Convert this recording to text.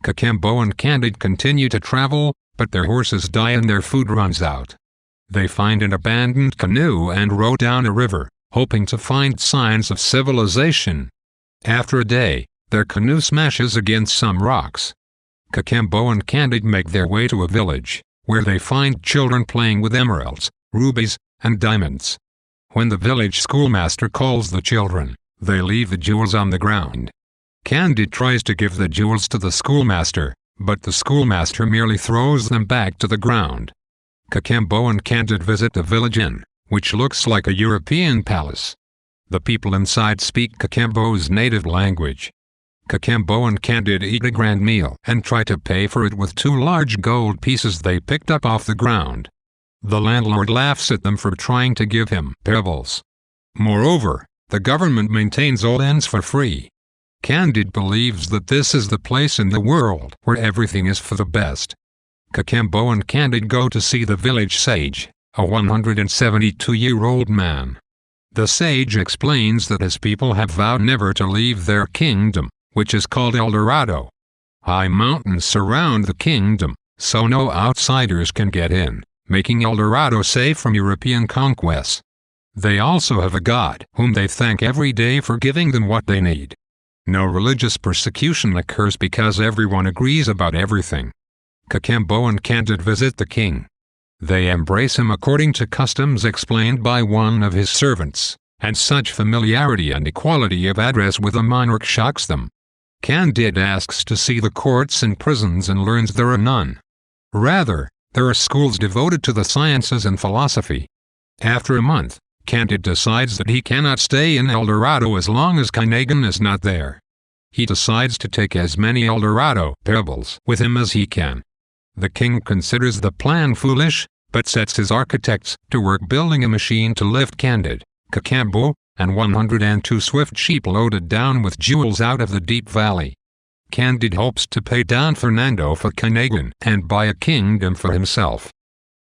Cacambo and Candide continue to travel, but their horses die and their food runs out. They find an abandoned canoe and row down a river, hoping to find signs of civilization. After a day, their canoe smashes against some rocks. Cacambo and Candide make their way to a village, where they find children playing with emeralds, rubies, and diamonds. When the village schoolmaster calls the children, they leave the jewels on the ground. Candide tries to give the jewels to the schoolmaster, but the schoolmaster merely throws them back to the ground. Cacambo and Candide visit the village inn, which looks like a European palace. The people inside speak Cacambo's native language. Cacambo and Candide eat a grand meal and try to pay for it with 2 large gold pieces they picked up off the ground. The landlord laughs at them for trying to give him pebbles. Moreover, the government maintains all inns for free. Candide believes that this is the place in the world where everything is for the best. Cacambo and Candide go to see the village sage, a 172-year-old man. The sage explains that his people have vowed never to leave their kingdom, which is called El Dorado. High mountains surround the kingdom, so no outsiders can get in, making El Dorado safe from European conquests. They also have a god whom they thank every day for giving them what they need. No religious persecution occurs because everyone agrees about everything. Cacambo and Candide visit the king. They embrace him according to customs explained by one of his servants, and such familiarity and equality of address with a monarch shocks them. Candide asks to see the courts and prisons and learns there are none. Rather, there are schools devoted to the sciences and philosophy. After a month, Candide decides that he cannot stay in El Dorado as long as Kinagan is not there. He decides to take as many El Dorado pebbles with him as he can. The king considers the plan foolish, but sets his architects to work building a machine to lift Candide, Cacambo, and 102 swift sheep loaded down with jewels out of the deep valley. Candide hopes to pay down Fernando for Kinagan and buy a kingdom for himself.